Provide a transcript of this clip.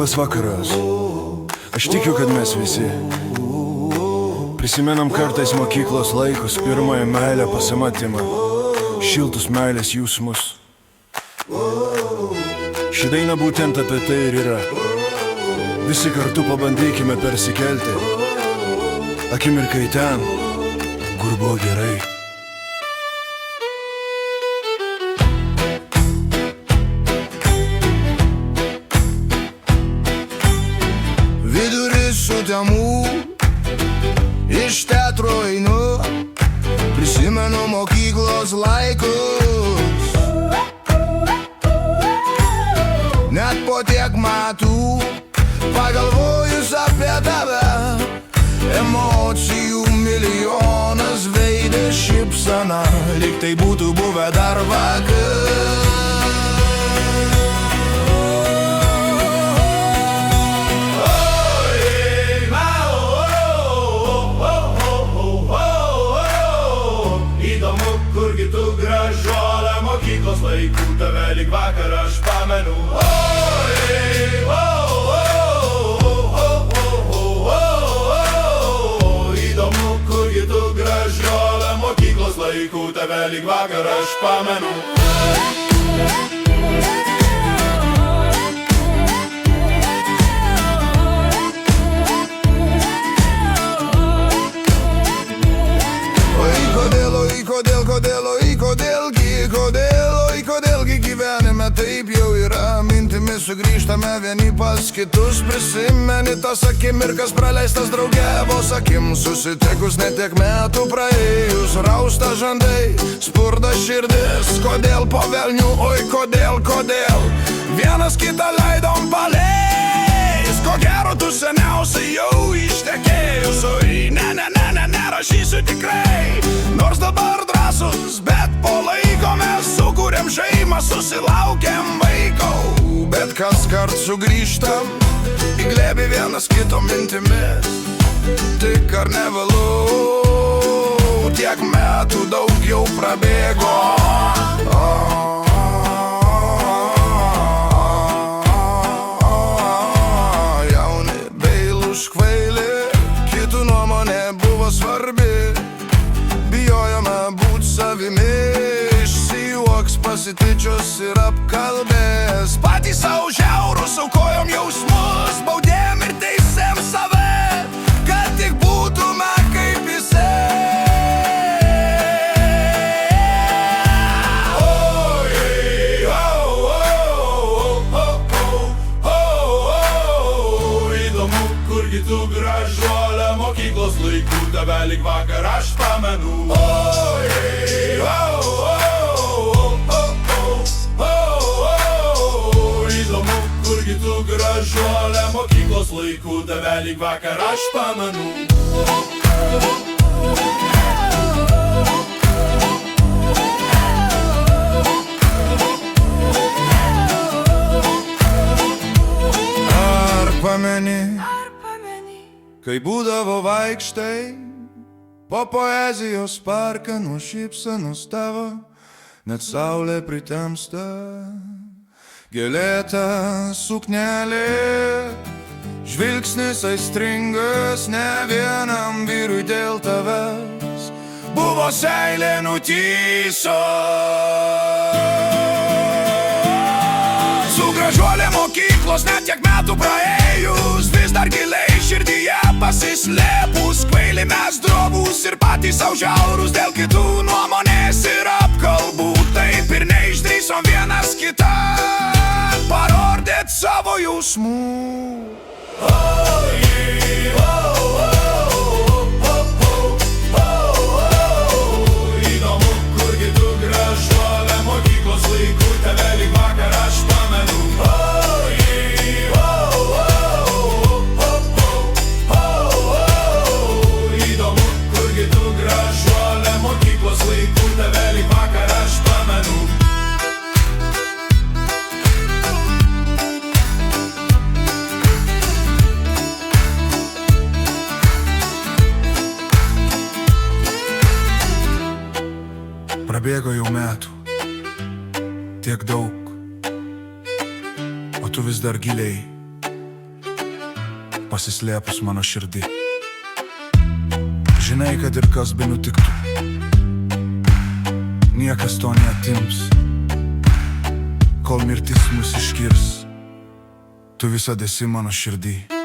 Labas vakaras. Aš tikiu, kad mes visi prisimenam kartais mokyklos laikus, pirmąją meilę, pasimatymą, šiltus meilės jausmus. Ši daina būtent apie tai ir yra. Visi kartu pabandykime persikelti akimirkai ten, kur buvo gerai. Sutemų, iš teatro einu, prisimenu mokyklos laikus. Net po tiek metų, pagalvojus apie tave, emocijų milijonas veidė šypsena, lyg tai būtų buvę dar vakar. Mokyklos laikų tave lyg vakar aš pamenu. Įdomu, kurgi tu gražuolė, mokyklos laikų tave lyg vakar aš pamenu. Kodėlgi gyvenime taip jau yra, mintimis sugrįžtame vieni pas kitus, prisimeni tas akimirkas praleistas drauge, vos akim susitikus netiek metų praėjus, rausta žandai, spurda širdis, kodėl po velnių, oi kodėl, vienas kitą leidom paleis, ko gero tu seniausiai jau ištekėjus, oi nerašysiu tikrai, nors dabar drąsus, bet po laiko mes sukūrėm šeimą, susilaukėm vaiko, bet kas kart sugrįžtam į glėbį vienas kito mintimis, tik ar nevėlu, tiek metų daug jau prabėgo. Jauni, bailūs, kvaili, kitų nuomonė buvo svarbi, bijojome būt savimi, išsijuoks, pasityčios ir apkalbės, patys savo žiaurus aukojom jausmus, baudėm ir teisėm save, kad tik būtume kaip jisai. Įdomu, kurgi tu gražuolė, mokyklos laikų tave lyg vakar aš pamenu. Įdomu, kurgi tu gražuolė, mokyklos laikų tave lyg vakar aš pamenu. Ar pameni, kai būdavo vaikštai po poezijos parką, nuo šypsenos tavo net saulė pritemsta, gėlėta suknelė, žvilgsnis aistringas, ne vienam vyrui dėl tavęs buvo seilė nutįso. Su gražuolė mokyklos net tiek metų praėjus, vis dar giliai širdyje pasislėpus, kvaili mes drovūs ir patys savo žiaurus, dėl kitų nuomonės ir apkalbų, taip ir neišdrįsom vienas kitą parodyt savo jausmų. Įdomu, kurgi tu gražuolė, mokyklos laikų tave lyg vakar aš pamenu. Įdomu, kurgi tu gražuolė, mokyklos laikų tave lyg vakar aš pamenu. Prabėgo jau metų, tiek daug, o tu vis dar giliai pasislėpus mano širdį. Žinai, kad ir kas be nutiktų, niekas to neatims. Kol mirtis mus iškirs, tu visada esi mano širdį.